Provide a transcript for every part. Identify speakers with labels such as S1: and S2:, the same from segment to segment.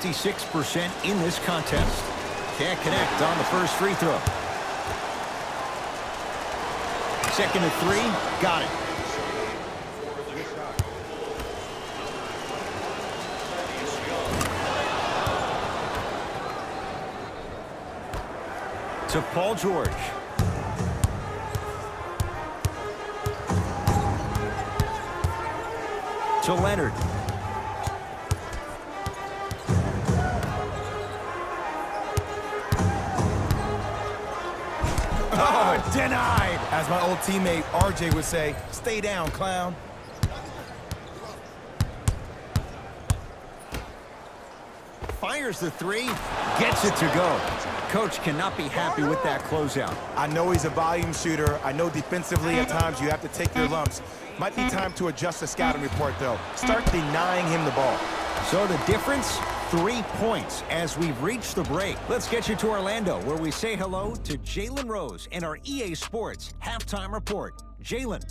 S1: 66% in this contest. Can't connect on the first free throw. Second and 3, got it. To Paul George. To Leonard. Oh, denied.
S2: As my old teammate RJ would say, stay down, clown.
S1: Fires the 3, gets it to go. Coach cannot be happy with that closeout.
S2: I know he's a volume shooter. I know defensively at times you have to take your lumps. Might be time to adjust the scouting report, though. Start denying him the ball.
S1: So the difference, 3 points as we've reached the break. Let's get you to Orlando, where we say hello to Jalen Rose and our EA Sports Halftime Report. Jalen.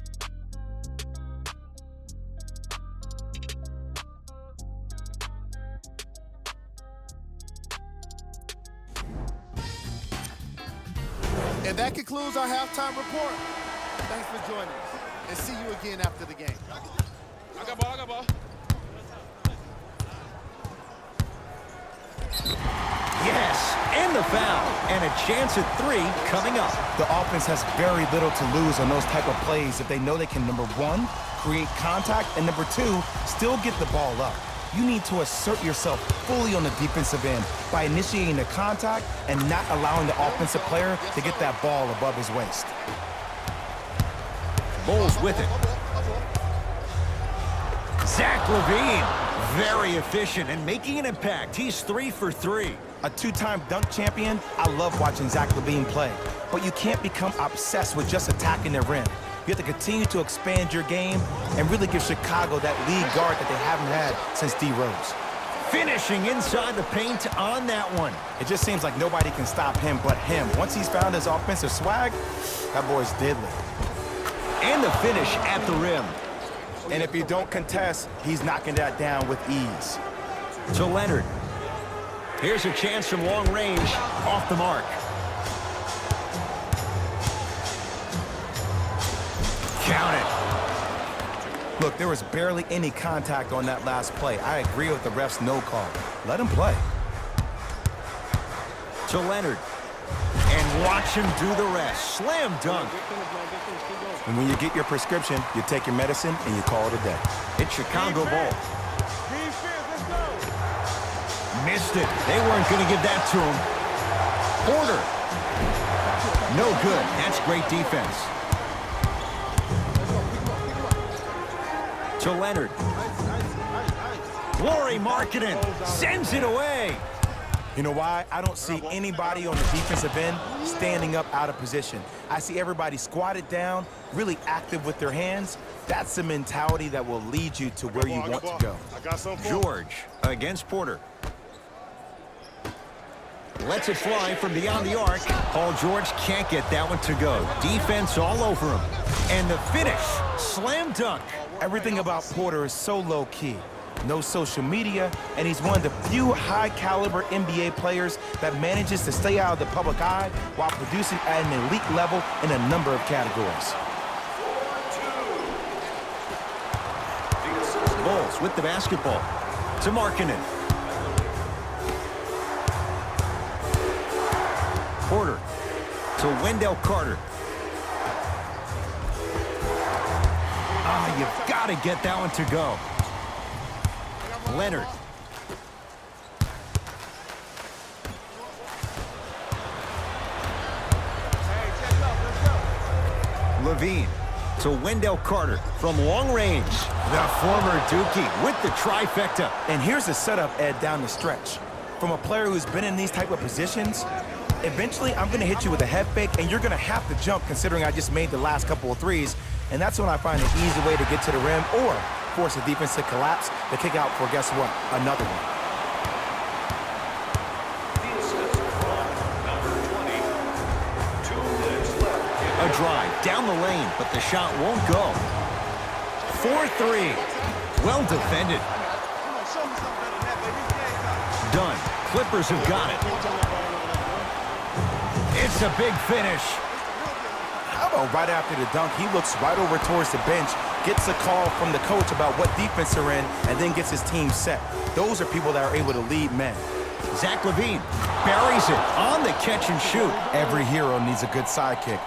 S3: And that concludes our halftime report. Thanks for joining us, and see you again after the game.
S4: I got ball, I got ball.
S1: Yes, and the foul, and a chance at 3 coming up.
S2: The offense has very little to lose on those type of plays if they know they can, number 1, create contact, and number 2, still get the ball up. You need to assert yourself fully on the defensive end by initiating the contact and not allowing the offensive player to get that ball above his waist.
S1: Bulls with it. Zach LaVine, very efficient and making an impact. He's 3 for 3.
S2: A 2-time dunk champion, I love watching Zach LaVine play. But you can't become obsessed with just attacking the rim. You have to continue to expand your game and really give Chicago that lead guard that they haven't had since D. Rose.
S1: Finishing inside the paint on that one.
S2: It just seems like nobody can stop him but him. Once he's found his offensive swag, that boy's deadly.
S1: And the finish at the rim.
S2: And if you don't contest, he's knocking that down with ease.
S1: To Leonard. Here's a chance from long range, off the mark. Count it.
S2: Look, there was barely any contact on that last play. I agree with the ref's no call. Let him play.
S1: To Leonard. And watch him do the rest. Slam dunk.
S2: And when you get your prescription, you take your medicine and you call it a day.
S1: It's Chicago ball. Missed it. They weren't going to give that to him. Porter. No good. That's great defense. To Leonard. Lauri Markkanen sends it away.
S2: You know why? I don't see anybody on the defensive end standing up out of position. I see everybody squatted down, really active with their hands. That's the mentality that will lead you to where you want to go.
S1: George against Porter. Lets it fly from beyond the arc. Paul George can't get that one to go. Defense all over him. And the finish, slam dunk.
S2: Everything about Porter is so low-key. No social media, and he's one of the few high-caliber NBA players that manages to stay out of the public eye while producing at an elite level in a number of categories.
S1: Bulls with the basketball. To Markkanen. Porter to Wendell Carter. Ah, you've got to get that one to go. Leonard. LaVine to Wendell Carter from long range. The former Dookie with the trifecta.
S2: And here's the setup, Ed, down the stretch. From a player who's been in these type of positions, eventually I'm going to hit you with a head fake, and you're going to have to jump considering I just made the last couple of threes. And that's when I find an easy way to get to the rim or force the defense to collapse to kick out for, guess what, another one.
S1: A drive down the lane, but the shot won't go. 4-3. Well defended. done. Clippers have got it. It's a big finish.
S2: How about right after the dunk, he looks right over towards the bench, gets a call from the coach about what defense they're in, and then gets his team set. Those are people that are able to lead men.
S1: Zach LaVine buries it on the catch and shoot.
S2: Every hero needs a good sidekick.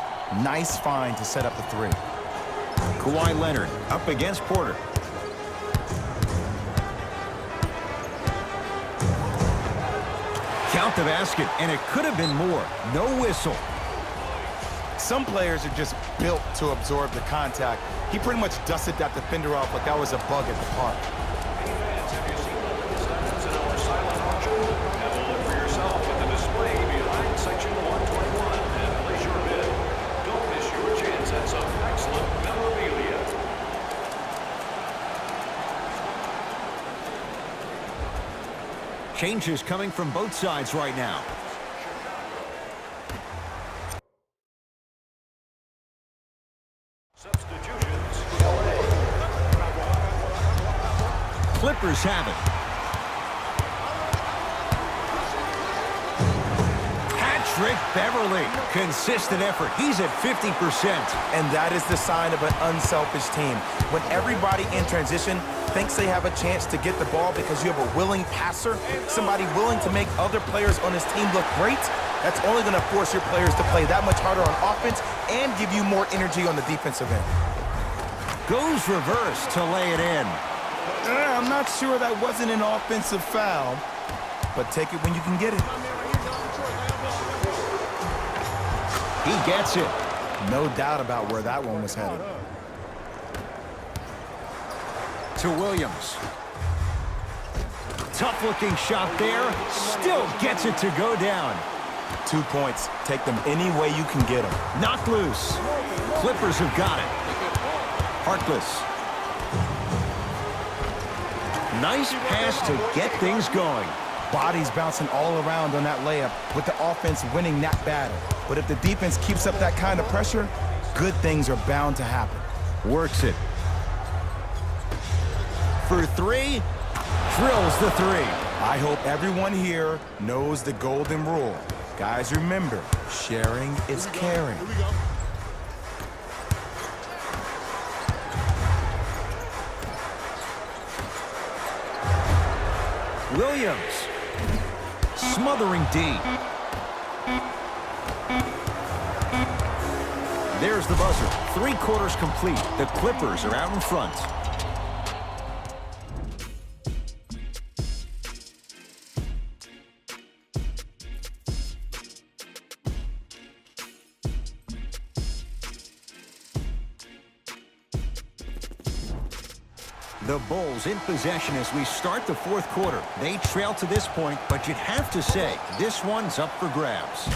S2: Nice find to set up the three.
S1: Kawhi Leonard up against Porter. Count the basket, and it could have been more. No whistle.
S2: Some players are just built to absorb the contact. He pretty much dusted that defender off like that was a bug at the park.
S5: Fans, have you seen one of these items in our silent auction? Have a look for yourself at the display behind section 121 and place your bid. Don't miss your chance at some excellent memorabilia.
S1: Changes coming from both sides right now.
S5: Substitutions,
S1: Clippers have it. Patrick Beverly. Consistent effort. He's at 50%.
S2: And that is the sign of an unselfish team. When everybody in transition thinks they have a chance to get the ball because you have a willing passer, somebody willing to make other players on his team look great, that's only going to force your players to play that much harder on offense and give you more energy on the defensive end.
S1: Goes reverse to lay it in.
S2: I'm not sure that wasn't an offensive foul, but take it when you can get it.
S1: He gets it.
S2: No doubt about where that one was headed.
S1: To Williams. Tough-looking shot there. Still gets it to go down.
S2: 2 points. Take them any way you can get them.
S1: Knocked loose. Clippers have got it. Harkless. Nice pass to get things going.
S2: Bodies bouncing all around on that layup with the offense winning that battle. But if the defense keeps up that kind of pressure, good things are bound to happen.
S1: Works it. For three. Drills the three.
S2: I hope everyone here knows the golden rule. Guys, remember, sharing is caring.
S3: Here we go.
S1: Williams. Smothering D. There's the buzzer. 3 quarters complete. The Clippers are out in front. The Bulls in possession as we start the fourth quarter. They trail to this point, but you'd have to say this one's up for grabs.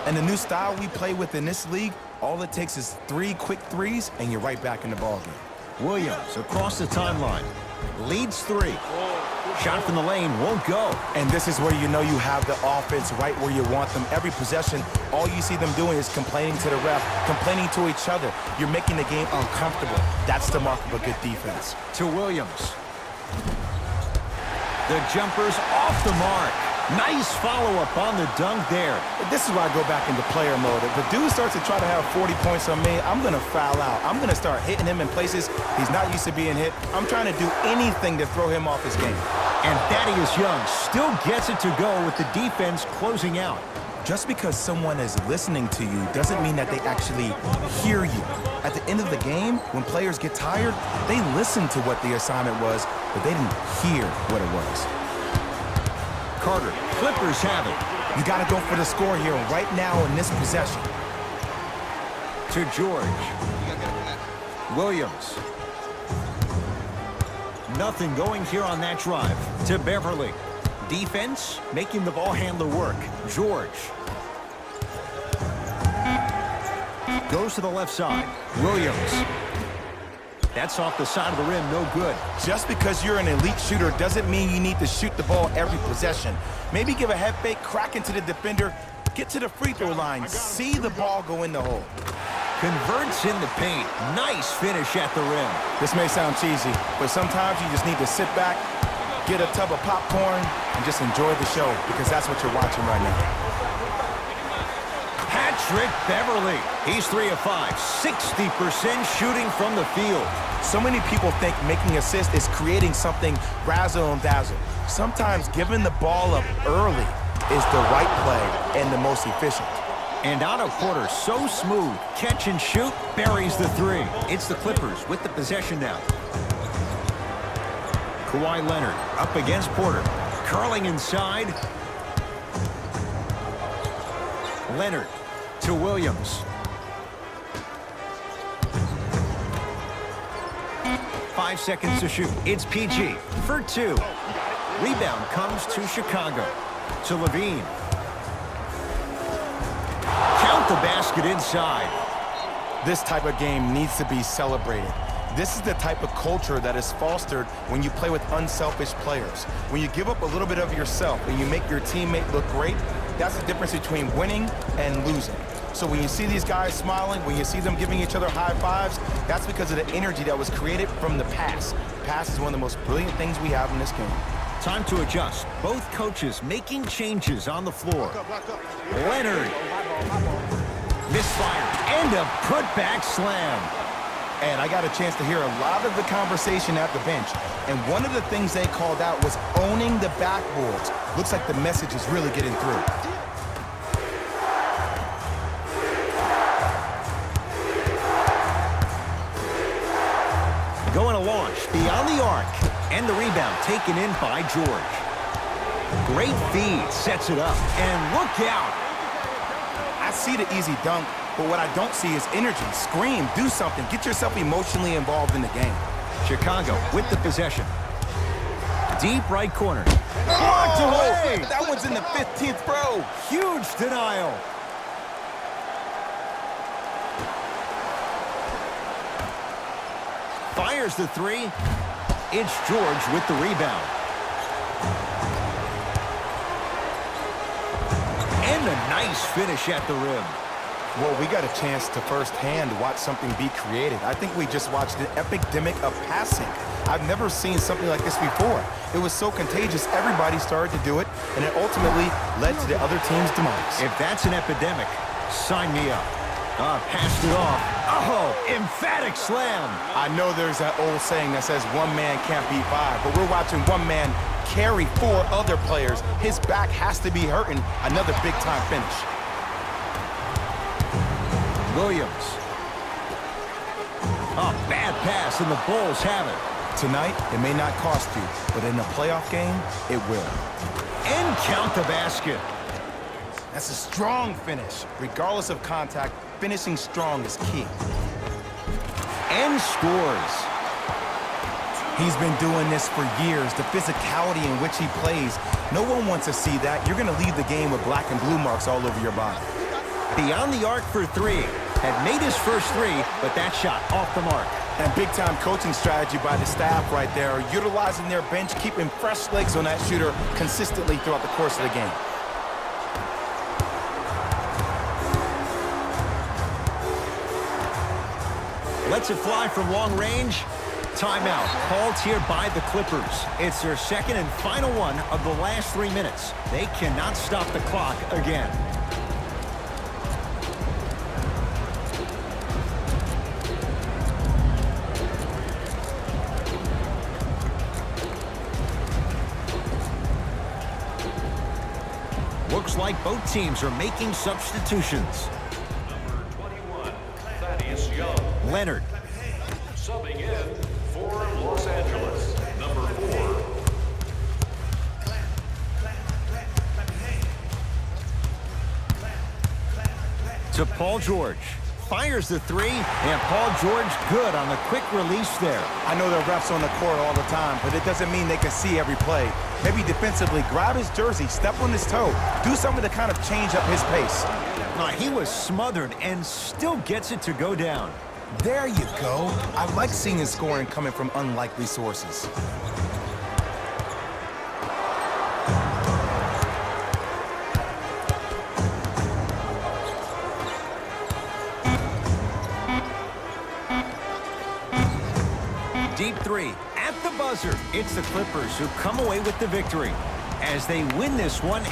S2: And the new style we play with in this league, all it takes is 3 quick threes, and you're right back in the ballgame.
S1: Williams across the timeline. Leads 3. Shot from the lane won't go.
S2: And this is where you know you have the offense right where you want them. Every possession, all you see them doing is complaining to the ref, complaining to each other. You're making the game uncomfortable. That's the mark of a good defense.
S1: To Williams. The jumper's off the mark. Nice follow-up on the dunk there.
S2: This is why I go back into player mode. If the dude starts to try to have 40 points on me, I'm going to foul out. I'm going to start hitting him in places he's not used to being hit. I'm trying to do anything to throw him off his game.
S1: And Thaddeus Young still gets it to go with the defense closing out.
S2: Just because someone is listening to you doesn't mean that they actually hear you. At the end of the game, when players get tired, they listen to what the assignment was, but they didn't hear what it was.
S1: Carter, Clippers have it.
S2: You got to go for the score here right now in this possession.
S1: To George. Williams. Nothing going here on that drive. To Beverly. Defense making the ball handler work. George. Goes to the left side. Williams. That's off the side of the rim, no good.
S2: Just because you're an elite shooter doesn't mean you need to shoot the ball every possession. Maybe give a head fake, crack into the defender, get to the free throw line, see the ball go in the hole.
S1: Converts in the paint. Nice finish at the rim.
S2: This may sound cheesy, but sometimes you just need to sit back, get a tub of popcorn, and just enjoy the show because that's what you're watching right now.
S1: Patrick Beverly. He's 3 of 5, 60% shooting from the field.
S2: So many people think making assists is creating something razzle and dazzle. Sometimes giving the ball up early is the right play and the most efficient.
S1: And Otto Porter, so smooth, catch and shoot, buries the 3. It's the Clippers with the possession now. Kawhi Leonard up against Porter, curling inside. Leonard to Williams. 5 seconds to shoot. It's PG for 2. Rebound comes to Chicago. To Levine. Count the basket inside.
S2: This type of game needs to be celebrated. This is the type of culture that is fostered when you play with unselfish players. When you give up a little bit of yourself and you make your teammate look great, that's the difference between winning and losing. So when you see these guys smiling, when you see them giving each other high fives, that's because of the energy that was created from the pass. Pass is one of the most brilliant things we have in this game.
S1: Time to adjust. Both coaches making changes on the floor. Leonard. Misfire. And a putback slam.
S2: And I got a chance to hear a lot of the conversation at the bench. And one of the things they called out was owning the backboards. Looks like the message is really getting through.
S1: Going to launch beyond the arc. And the rebound taken in by George. Great feed, sets it up. And look out.
S2: I see the easy dunk, but what I don't see is energy. Scream, do something. Get yourself emotionally involved in the game.
S1: Chicago with the possession. Deep right corner. Blocked away.
S2: That one's in the 15th row.
S1: Huge denial. Fires the 3. It's George with the rebound. And a nice finish at the rim.
S2: Well, we got a chance to firsthand watch something be created. I think we just watched an epidemic of passing. I've never seen something like this before. It was so contagious, everybody started to do it, and it ultimately led to the other team's demise.
S1: If that's an epidemic, sign me up. Passed it off. Oh, emphatic slam.
S2: I know there's that old saying that says one man can't beat 5, but we're watching one man carry 4 other players. His back has to be hurting. Another big-time finish.
S1: Williams. A bad pass, and the Bulls have it.
S2: Tonight, it may not cost you, but in a playoff game, it will.
S1: And count the basket.
S2: That's a strong finish. Regardless of contact, finishing strong is key.
S1: And scores.
S2: He's been doing this for years. The physicality in which he plays, no one wants to see that. You're going to leave the game with black and blue marks all over your body.
S1: Beyond the arc for 3. Had made his first 3, but that shot off the mark.
S2: And big-time coaching strategy by the staff right there, utilizing their bench, keeping fresh legs on that shooter consistently throughout the course of the game.
S1: Lets it fly from long range. Timeout called here by the Clippers. It's their second and final one of the last 3 minutes. They cannot stop the clock again. Looks like both teams are making substitutions.
S5: Number 21, Thaddeus Young.
S1: Leonard.
S5: Subbing in for Los Angeles, number 4.
S1: To Paul George. Fires the 3, and Paul George good on the quick release there.
S2: I know there are refs on the court all the time, but it doesn't mean they can see every play. Maybe defensively, grab his jersey, step on his toe, do something to kind of change up his pace.
S1: He was smothered and still gets it to go down.
S2: There you go. I like seeing his scoring coming from unlikely sources.
S1: Deep 3 at the buzzer, it's the Clippers who come away with the victory as they win this one